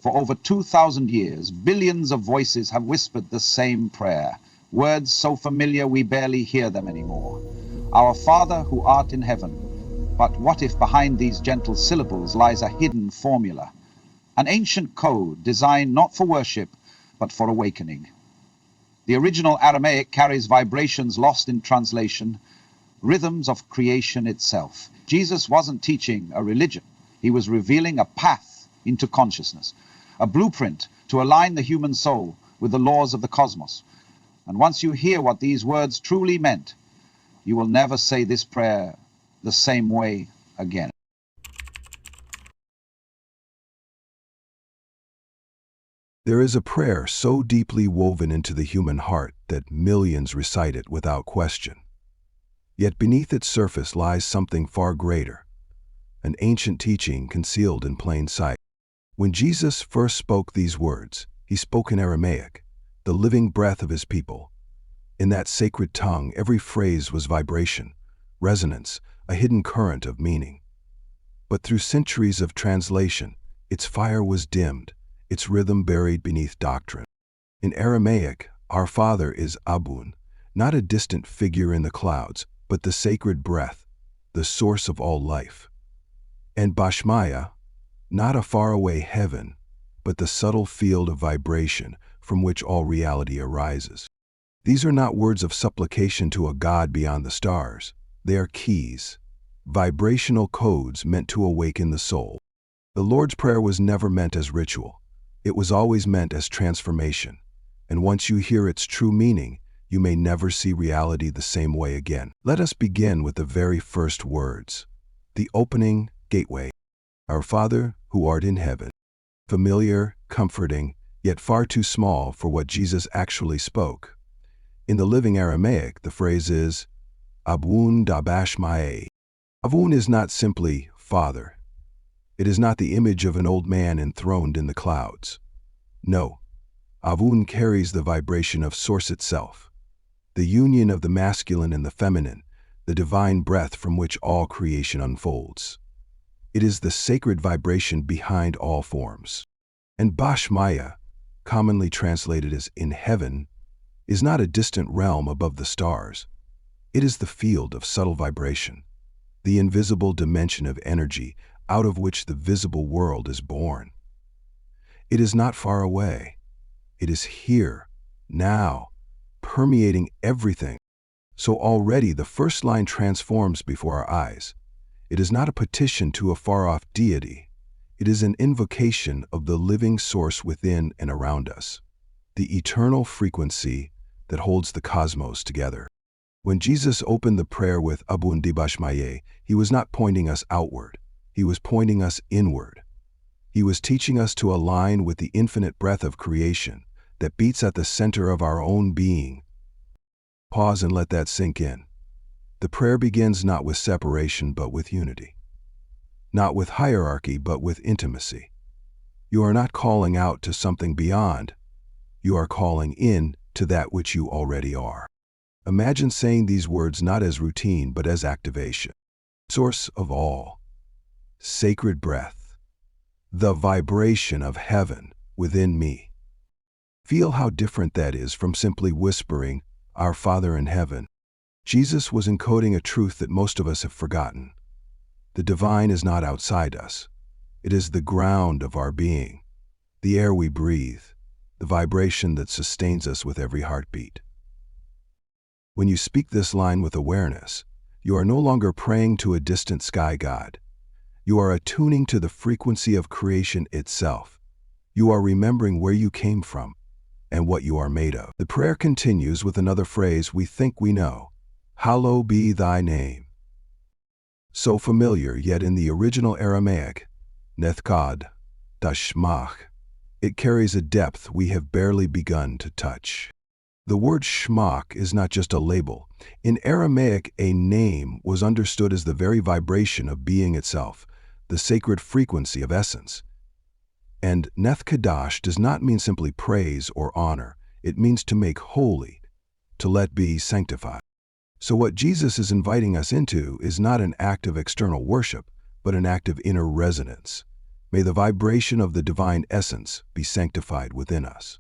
For over 2,000 years, billions of voices have whispered the same prayer, words so familiar we barely hear them anymore. Our Father who art in heaven. But what if behind these gentle syllables lies a hidden formula? An ancient code designed not for worship, but for awakening. The original Aramaic carries vibrations lost in translation, rhythms of creation itself. Jesus wasn't teaching a religion. He was revealing a path into consciousness, a blueprint to align the human soul with the laws of the cosmos. And once you hear what these words truly meant, you will never say this prayer the same way again. There is a prayer so deeply woven into the human heart that millions recite it without question. Yet beneath its surface lies something far greater, an ancient teaching concealed in plain sight. When Jesus first spoke these words, he spoke in Aramaic, the living breath of his people. In that sacred tongue, every phrase was vibration, resonance, a hidden current of meaning. But through centuries of translation, its fire was dimmed, its rhythm buried beneath doctrine. In Aramaic, our Father is Abwun, not a distant figure in the clouds, but the sacred breath, the source of all life. And Bashmaya, not a faraway heaven, but the subtle field of vibration from which all reality arises. These are not words of supplication to a God beyond the stars. They are keys, vibrational codes meant to awaken the soul. The Lord's Prayer was never meant as ritual. It was always meant as transformation. And once you hear its true meaning, you may never see reality the same way again. Let us begin with the very first words, the opening gateway. Our Father who art in heaven. Familiar, comforting, yet far too small for what Jesus actually spoke. In the Living Aramaic, the phrase is Abwun dabashmae. Abwun is not simply Father. It is not the image of an old man enthroned in the clouds. No, Abwun carries the vibration of Source itself, the union of the masculine and the feminine, the divine breath from which all creation unfolds. It is the sacred vibration behind all forms. And Bashmaya, commonly translated as in heaven, is not a distant realm above the stars. It is the field of subtle vibration, the invisible dimension of energy out of which the visible world is born. It is not far away. It is here, now, permeating everything. So already the first line transforms before our eyes. It is not a petition to a far-off deity. It is an invocation of the living source within and around us, the eternal frequency that holds the cosmos together. When Jesus opened the prayer with Abwun dabashmae, he was not pointing us outward. He was pointing us inward. He was teaching us to align with the infinite breath of creation that beats at the center of our own being. Pause and let that sink in. The prayer begins not with separation but with unity. Not with hierarchy but with intimacy. You are not calling out to something beyond. You are calling in to that which you already are. Imagine saying these words not as routine but as activation. Source of all. Sacred breath. The vibration of heaven within me. Feel how different that is from simply whispering, Our Father in heaven. Jesus was encoding a truth that most of us have forgotten. The divine is not outside us. It is the ground of our being, the air we breathe, the vibration that sustains us with every heartbeat. When you speak this line with awareness, you are no longer praying to a distant sky god. You are attuning to the frequency of creation itself. You are remembering where you came from and what you are made of. The prayer continues with another phrase we think we know. Hallowed be thy name. So familiar, yet in the original Aramaic, nethkad, dashmach, it carries a depth we have barely begun to touch. The word shmach is not just a label. In Aramaic, a name was understood as the very vibration of being itself, the sacred frequency of essence. And nethkadash does not mean simply praise or honor. It means to make holy, to let be sanctified. So what Jesus is inviting us into is not an act of external worship, but an act of inner resonance. May the vibration of the divine essence be sanctified within us.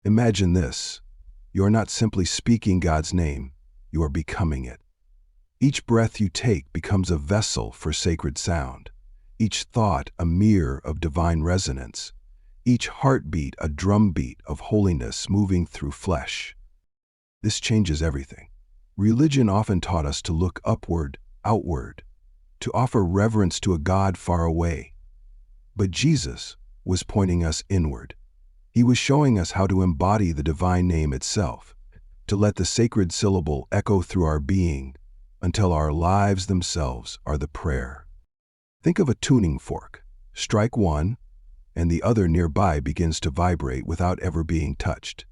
Imagine this. You are not simply speaking God's name, you are becoming it. Each breath you take becomes a vessel for sacred sound, each thought a mirror of divine resonance, each heartbeat a drumbeat of holiness moving through flesh. This changes everything. Religion often taught us to look upward, outward, to offer reverence to a God far away. But Jesus was pointing us inward. He was showing us how to embody the divine name itself, to let the sacred syllable echo through our being until our lives themselves are the prayer. Think of a tuning fork. Strike one, and the other nearby begins to vibrate without ever being touched.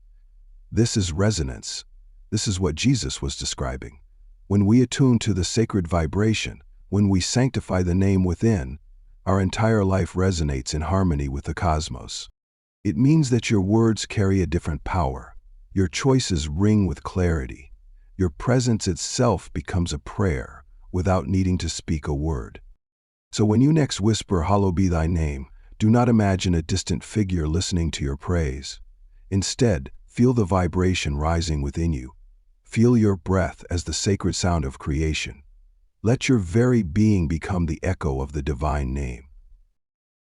This is resonance. This is what Jesus was describing. When we attune to the sacred vibration, when we sanctify the name within, our entire life resonates in harmony with the cosmos. It means that your words carry a different power. Your choices ring with clarity. Your presence itself becomes a prayer without needing to speak a word. So when you next whisper, "Hallowed be thy name," do not imagine a distant figure listening to your praise. Instead, feel the vibration rising within you. Feel your breath as the sacred sound of creation. Let your very being become the echo of the divine name.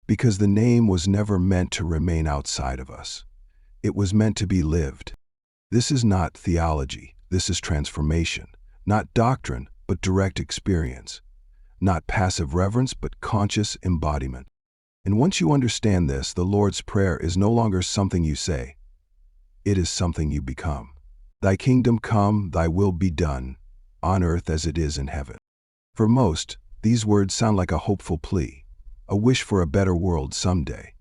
Because the name was never meant to remain outside of us. It was meant to be lived. This is not theology. This is transformation. Not doctrine, but direct experience. Not passive reverence, but conscious embodiment. And once you understand this, the Lord's Prayer is no longer something you say. It is something you become. Thy kingdom come, thy will be done, on earth as it is in heaven. For most, these words sound like a hopeful plea, a wish for a better world someday.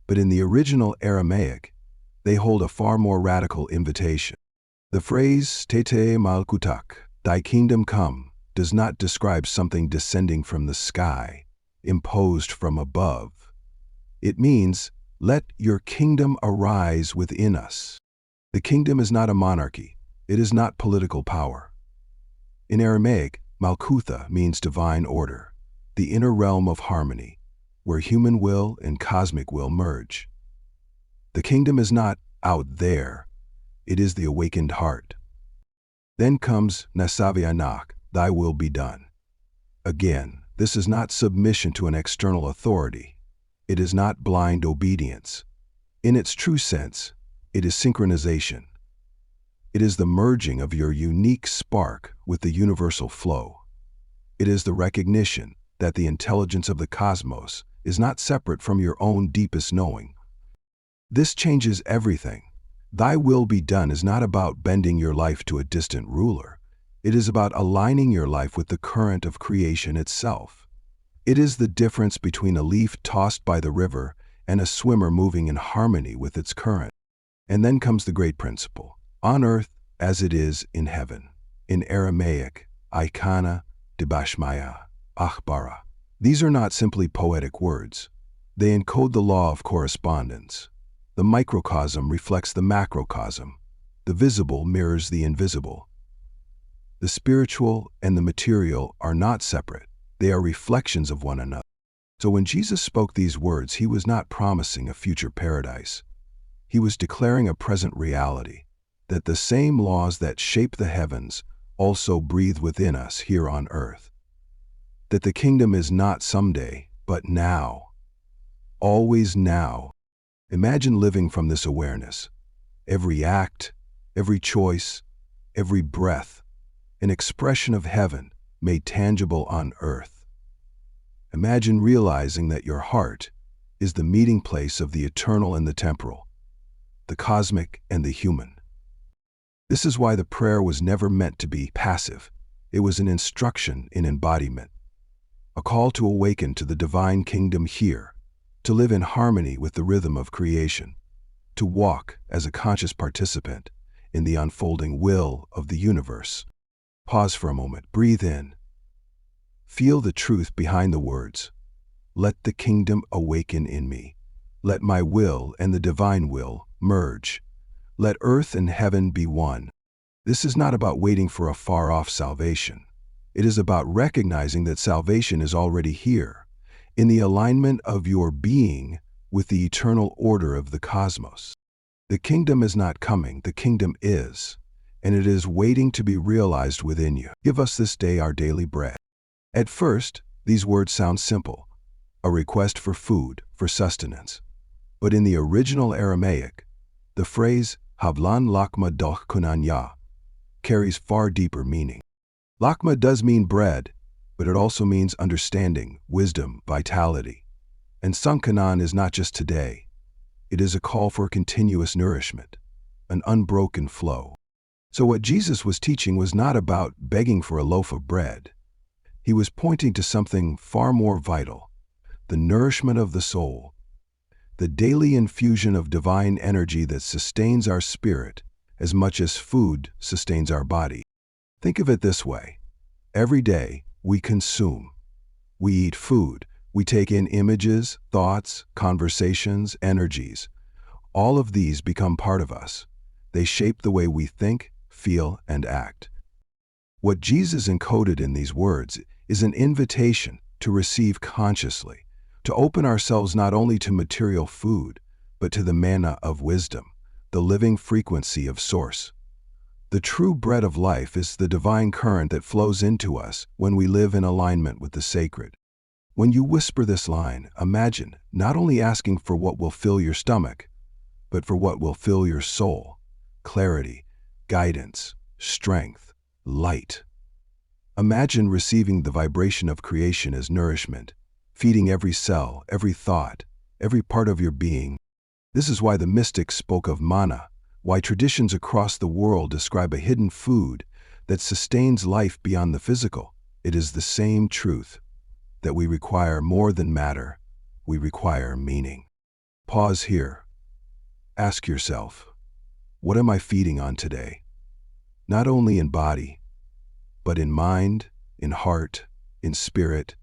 But in the original Aramaic, they hold a far more radical invitation. The phrase "Tete malkutak," thy kingdom come, does not describe something descending from the sky, imposed from above. It means, let your kingdom arise within us. The kingdom is not a monarchy. It is not political power. In Aramaic, Malkutha means divine order, the inner realm of harmony, where human will and cosmic will merge. The kingdom is not out there. It is the awakened heart. Then comes Nasavianak, thy will be done. Again, this is not submission to an external authority. It is not blind obedience. In its true sense, it is synchronization. It is the merging of your unique spark with the universal flow. It is the recognition that the intelligence of the cosmos is not separate from your own deepest knowing. This changes everything. Thy will be done is not about bending your life to a distant ruler. It is about aligning your life with the current of creation itself. It is the difference between a leaf tossed by the river and a swimmer moving in harmony with its current. And then comes the great principle, on earth as it is in heaven. In Aramaic, Aikana, Dibashmaya, Achbara. These are not simply poetic words. They encode the law of correspondence. The microcosm reflects the macrocosm. The visible mirrors the invisible. The spiritual and the material are not separate. They are reflections of one another. So when Jesus spoke these words, he was not promising a future paradise. He was declaring a present reality, that the same laws that shape the heavens also breathe within us here on earth. That the kingdom is not someday, but now. Always now. Imagine living from this awareness. Every act, every choice, every breath, an expression of heaven made tangible on earth. Imagine realizing that your heart is the meeting place of the eternal and the temporal, the cosmic and the human. This is why the prayer was never meant to be passive. It was an instruction in embodiment, a call to awaken to the divine kingdom here, to live in harmony with the rhythm of creation, to walk as a conscious participant in the unfolding will of the universe. Pause for a moment, breathe in. Feel the truth behind the words. Let the kingdom awaken in me. Let my will and the divine will merge. Let earth and heaven be one. This is not about waiting for a far-off salvation. It is about recognizing that salvation is already here, in the alignment of your being with the eternal order of the cosmos. The kingdom is not coming, the kingdom is, and it is waiting to be realized within you. Give us this day our daily bread. At first, these words sound simple, a request for food, for sustenance. But in the original Aramaic, the phrase Havlan lakma doch kunanya carries far deeper meaning. Lakma does mean bread, but it also means understanding, wisdom, vitality. And Sankanan is not just today. It is a call for continuous nourishment, an unbroken flow. So what Jesus was teaching was not about begging for a loaf of bread. He was pointing to something far more vital, the nourishment of the soul, the daily infusion of divine energy that sustains our spirit as much as food sustains our body. Think of it this way. Every day, we consume. We eat food. We take in images, thoughts, conversations, energies. All of these become part of us. They shape the way we think, feel, and act. What Jesus encoded in these words is an invitation to receive consciously, to open ourselves not only to material food, but to the manna of wisdom, the living frequency of Source. The true bread of life is the divine current that flows into us when we live in alignment with the sacred. When you whisper this line, imagine not only asking for what will fill your stomach, but for what will fill your soul: clarity, guidance, strength, light. Imagine receiving the vibration of creation as nourishment, feeding every cell, every thought, every part of your being. This is why the mystics spoke of manna, why traditions across the world describe a hidden food that sustains life beyond the physical. It is the same truth, that we require more than matter, we require meaning. Pause here. Ask yourself, what am I feeding on today? Not only in body, but in mind, in heart, in spirit.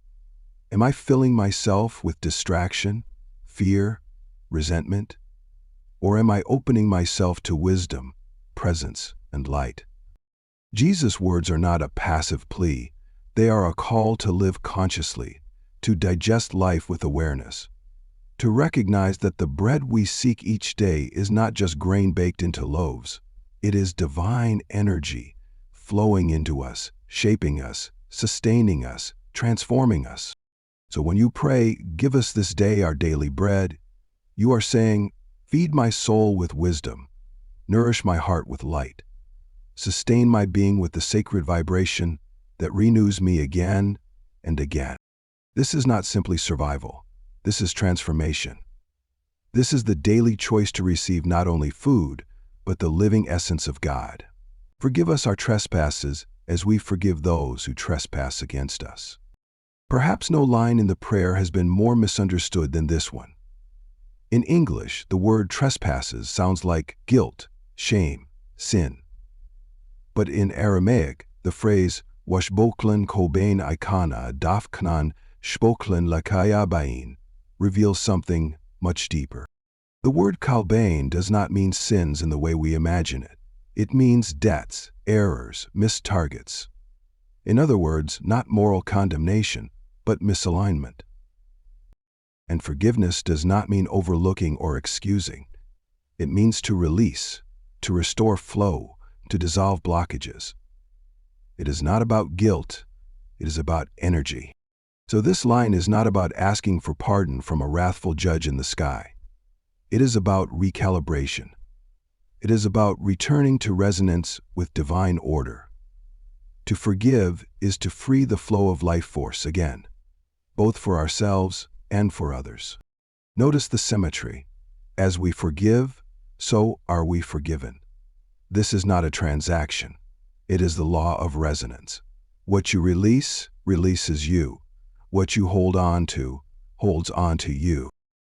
Am I filling myself with distraction, fear, resentment? Or am I opening myself to wisdom, presence, and light? Jesus' words are not a passive plea. They are a call to live consciously, to digest life with awareness, to recognize that the bread we seek each day is not just grain baked into loaves. It is divine energy flowing into us, shaping us, sustaining us, transforming us. So when you pray, "Give us this day our daily bread," you are saying, "Feed my soul with wisdom, nourish my heart with light, sustain my being with the sacred vibration that renews me again and again." This is not simply survival. This is transformation. This is the daily choice to receive not only food, but the living essence of God. Forgive us our trespasses as we forgive those who trespass against us. Perhaps no line in the prayer has been more misunderstood than this one. In English, the word trespasses sounds like guilt, shame, sin. But in Aramaic, the phrase washboklan kobain ikana dafknan shboklan lakayabain reveals something much deeper. The word kalbain does not mean sins in the way we imagine it. It means debts, errors, missed targets. In other words, not moral condemnation, but misalignment. And forgiveness does not mean overlooking or excusing. It means to release, to restore flow, to dissolve blockages. It is not about guilt, it is about energy. So this line is not about asking for pardon from a wrathful judge in the sky. It is about recalibration. It is about returning to resonance with divine order. To forgive is to free the flow of life force again, both for ourselves and for others. Notice the symmetry. As we forgive, so are we forgiven. This is not a transaction. It is the law of resonance. What you release, releases you. What you hold on to, holds on to you.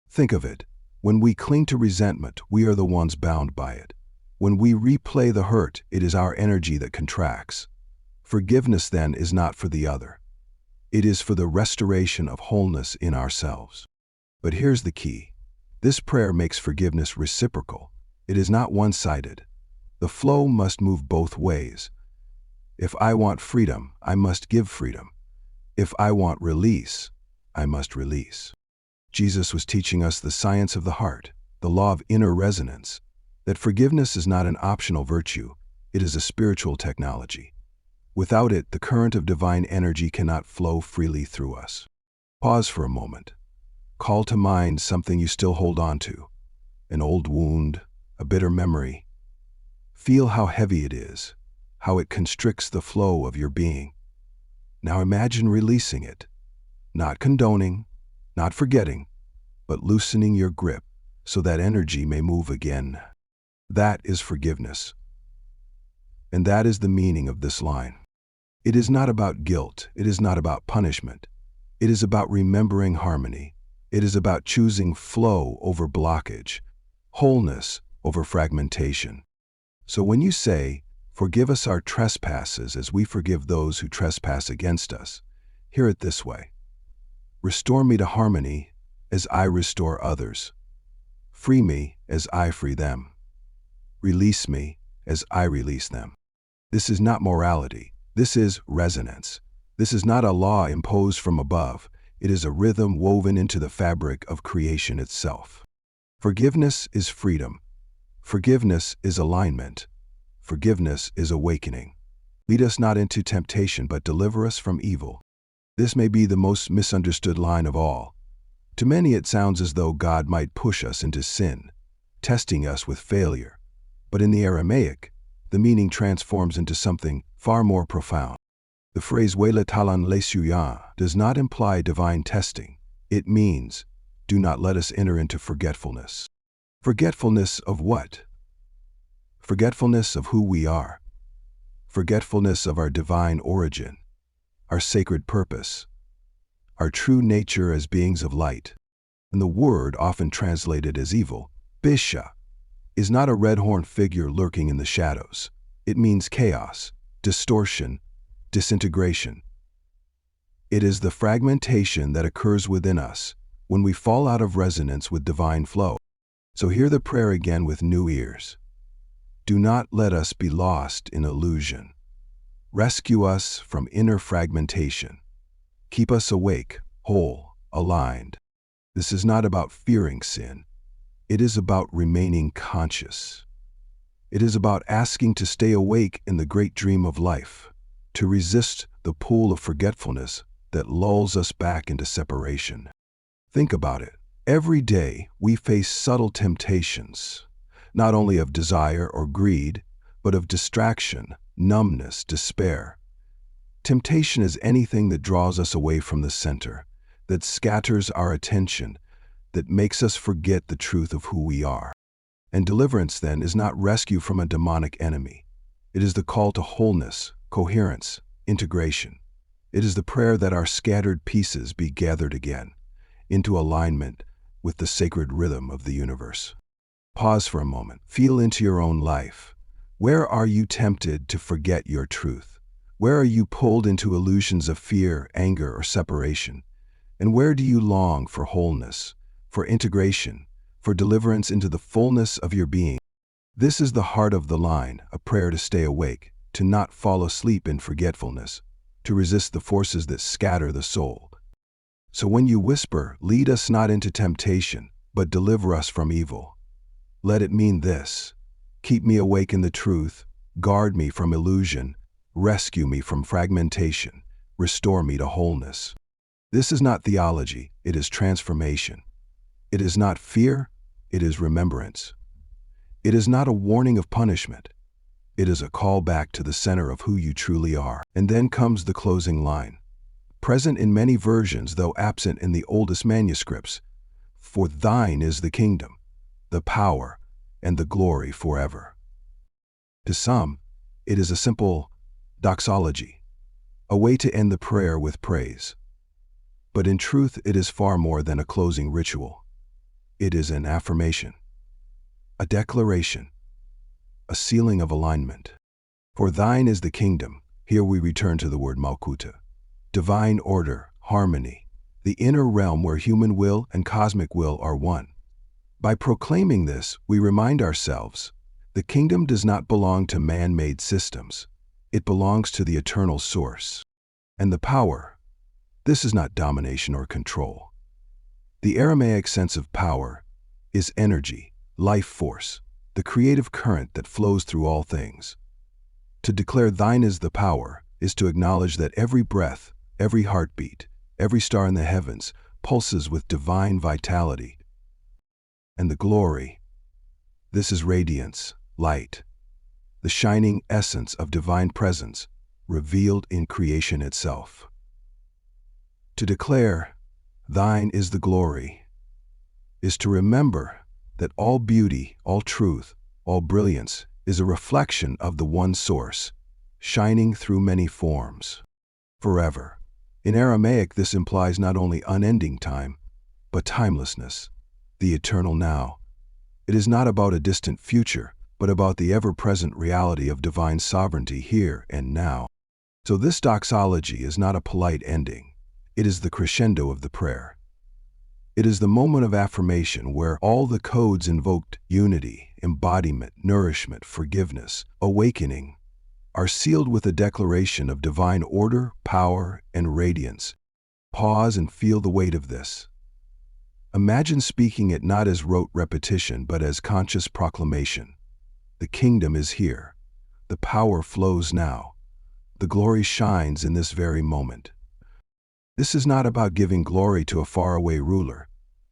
Think of it. When we cling to resentment, we are the ones bound by it. When we replay the hurt, it is our energy that contracts. Forgiveness, then, is not for the other. It is for the restoration of wholeness in ourselves. But here's the key. This prayer makes forgiveness reciprocal. It is not one-sided. The flow must move both ways. If I want freedom, I must give freedom. If I want release, I must release. Jesus was teaching us the science of the heart, the law of inner resonance, that forgiveness is not an optional virtue, it is a spiritual technology. Without it, the current of divine energy cannot flow freely through us. Pause for a moment. Call to mind something you still hold on to, an old wound, a bitter memory. Feel how heavy it is, how it constricts the flow of your being. Now imagine releasing it, not condoning, not forgetting, but loosening your grip so that energy may move again. That is forgiveness. And that is the meaning of this line. It is not about guilt. It is not about punishment. It is about remembering harmony. It is about choosing flow over blockage, wholeness over fragmentation. So when you say, "Forgive us our trespasses as we forgive those who trespass against us," hear it this way. Restore me to harmony as I restore others. Free me as I free them. Release me as I release them. This is not morality. This is resonance. This is not a law imposed from above. It is a rhythm woven into the fabric of creation itself. Forgiveness is freedom. Forgiveness is alignment. Forgiveness is awakening. Lead us not into temptation, but deliver us from evil. This may be the most misunderstood line of all. To many it sounds as though God might push us into sin, testing us with failure. But in the Aramaic, the meaning transforms into something far more profound. The phrase "Wela talan lesuya" does not imply divine testing. It means, do not let us enter into forgetfulness. Forgetfulness of what? Forgetfulness of who we are. Forgetfulness of our divine origin, our sacred purpose, our true nature as beings of light. And the word, often translated as evil, bisha, is not a red-horned figure lurking in the shadows. It means chaos, distortion, disintegration. It is the fragmentation that occurs within us when we fall out of resonance with divine flow. So hear the prayer again with new ears. Do not let us be lost in illusion. Rescue us from inner fragmentation. Keep us awake, whole, aligned. This is not about fearing sin. It is about remaining conscious. It is about asking to stay awake in the great dream of life, to resist the pool of forgetfulness that lulls us back into separation. Think about it. Every day we face subtle temptations, not only of desire or greed, but of distraction, numbness, despair. Temptation is anything that draws us away from the center, that scatters our attention, that makes us forget the truth of who we are. And deliverance, then, is not rescue from a demonic enemy. It is the call to wholeness, coherence, integration. It is the prayer that our scattered pieces be gathered again, into alignment with the sacred rhythm of the universe. Pause for a moment. Feel into your own life. Where are you tempted to forget your truth? Where are you pulled into illusions of fear, anger, or separation? And where do you long for wholeness, for integration, for deliverance into the fullness of your being? This is the heart of the line, a prayer to stay awake, to not fall asleep in forgetfulness, to resist the forces that scatter the soul. So when you whisper, "Lead us not into temptation, but deliver us from evil," let it mean this: keep me awake in the truth, guard me from illusion, rescue me from fragmentation, restore me to wholeness. This is not theology, it is transformation. It is not fear, it is remembrance. It is not a warning of punishment. It is a call back to the center of who you truly are. And then comes the closing line, present in many versions though absent in the oldest manuscripts: "For thine is the kingdom, the power, and the glory forever." To some, it is a simple doxology, a way to end the prayer with praise. But in truth, it is far more than a closing ritual. It is an affirmation, a declaration, a sealing of alignment. For thine is the kingdom. Here we return to the word Malkuta. Divine order, harmony, the inner realm where human will and cosmic will are one. By proclaiming this, we remind ourselves, the kingdom does not belong to man-made systems. It belongs to the eternal source. And the power, This is not domination or control. The Aramaic sense of power is energy, life force, the creative current that flows through all things. To declare thine is the power is to acknowledge that every breath, every heartbeat, every star in the heavens pulses with divine vitality. And the glory, this is radiance, light, the shining essence of divine presence revealed in creation itself. To declare, thine is the glory, is to remember that all beauty, all truth, all brilliance is a reflection of the one source, shining through many forms, forever. In Aramaic, this implies not only unending time, but timelessness, the eternal now. It is not about a distant future, but about the ever-present reality of divine sovereignty here and now. So this doxology is not a polite ending. It is the crescendo of the prayer. It is the moment of affirmation where all the codes invoked, unity, embodiment, nourishment, forgiveness, awakening, are sealed with a declaration of divine order, power, and radiance. Pause and feel the weight of this. Imagine speaking it not as rote repetition, but as conscious proclamation. The kingdom is here. The power flows now. The glory shines in this very moment. This is not about giving glory to a faraway ruler.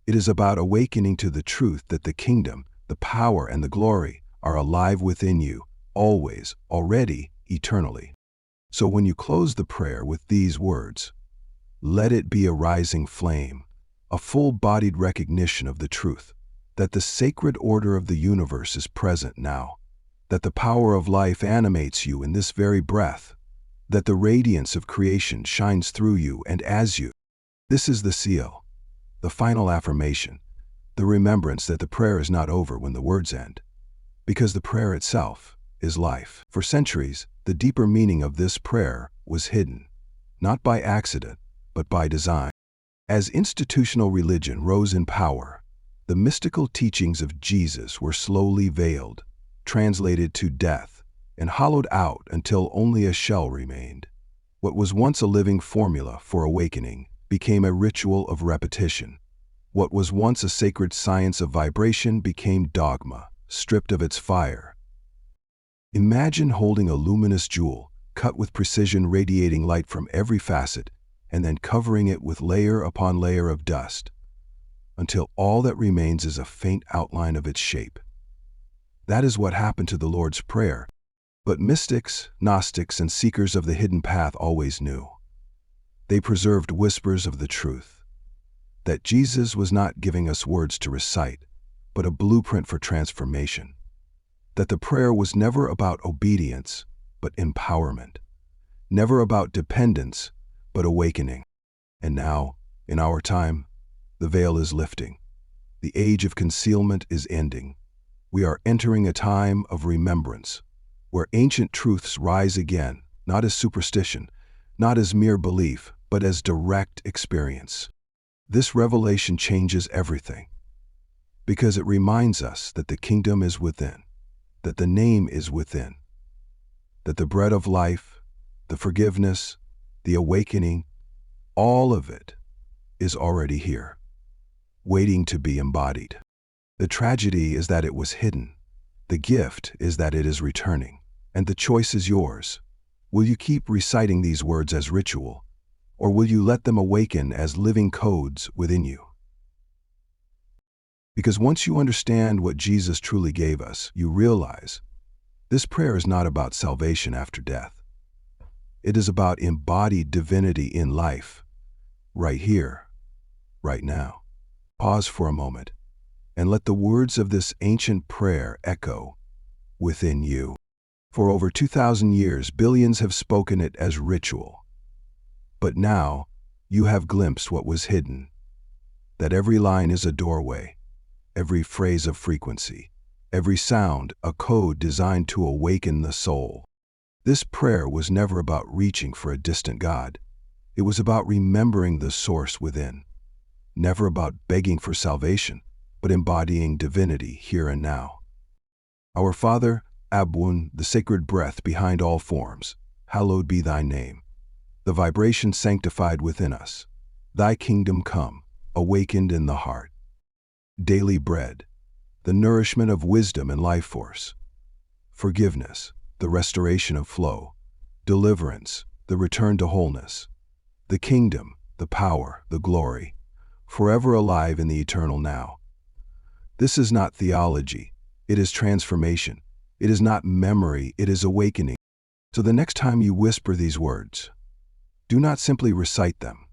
It is about awakening to the truth that the kingdom, the power, and the glory are alive within you, always, already, eternally. So when you close the prayer with these words, let it be a rising flame, a full-bodied recognition of the truth, that the sacred order of the universe is present now, that the power of life animates you in this very breath, that the radiance of creation shines through you and as you. This is the seal, the final affirmation, the remembrance that the prayer is not over when the words end, because the prayer itself is life. For centuries, the deeper meaning of this prayer was hidden, not by accident, but by design. As institutional religion rose in power, the mystical teachings of Jesus were slowly veiled, translated to death, and hollowed out until only a shell remained. What was once a living formula for awakening became a ritual of repetition. What was once a sacred science of vibration became dogma, stripped of its fire. Imagine holding a luminous jewel, cut with precision, radiating light from every facet, and then covering it with layer upon layer of dust, until all that remains is a faint outline of its shape. That is what happened to the Lord's Prayer, but mystics, Gnostics, and seekers of the hidden path always knew. They preserved whispers of the truth, that Jesus was not giving us words to recite, but a blueprint for transformation. That the prayer was never about obedience, but empowerment. Never about dependence, but awakening. And now, in our time, the veil is lifting. The age of concealment is ending. We are entering a time of remembrance, where ancient truths rise again, not as superstition, not as mere belief, but as direct experience. This revelation changes everything, because it reminds us that the kingdom is within, that the name is within, that the bread of life, the forgiveness, the awakening, all of it is already here, waiting to be embodied. The tragedy is that it was hidden. The gift is that it is returning, and the choice is yours. Will you keep reciting these words as ritual, or will you let them awaken as living codes within you? Because once you understand what Jesus truly gave us, you realize this prayer is not about salvation after death. It is about embodied divinity in life, right here, right now. Pause for a moment and let the words of this ancient prayer echo within you. For over 2,000 years, billions have spoken it as ritual. But now, you have glimpsed what was hidden, that every line is a doorway, every phrase a frequency, every sound a code designed to awaken the soul. This prayer was never about reaching for a distant God. It was about remembering the source within, never about begging for salvation, but embodying divinity here and now. Our Father, Abwun, the sacred breath behind all forms, hallowed be thy name. the vibration sanctified within us. Thy kingdom come, awakened in the heart. Daily bread, the nourishment of wisdom and life force. Forgiveness, the restoration of flow. Deliverance, the return to wholeness. The kingdom, the power, the glory, forever alive in the eternal now. This is not theology, it is transformation. It is not memory, it is awakening. So the next time you whisper these words, do not simply recite them.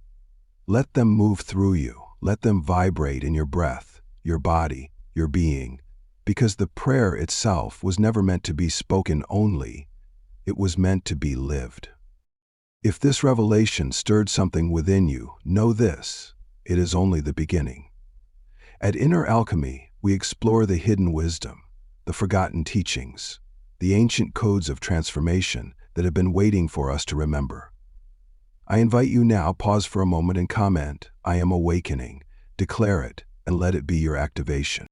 Let them move through you. Let them vibrate in your breath, your body, your being, because the prayer itself was never meant to be spoken only, it was meant to be lived. If this revelation stirred something within you, know this, it is only the beginning. At Inner Alchemy, we explore the hidden wisdom, the forgotten teachings, the ancient codes of transformation that have been waiting for us to remember. I invite you now, pause for a moment and comment, I am awakening, declare it, and let it be your activation.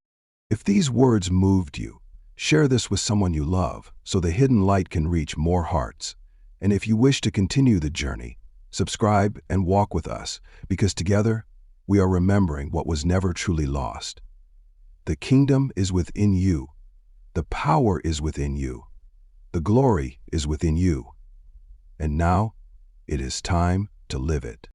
If these words moved you, share this with someone you love so the hidden light can reach more hearts. And if you wish to continue the journey, subscribe and walk with us, because together we are remembering what was never truly lost. The kingdom is within you. The power is within you. The glory is within you. And now, it is time to live it.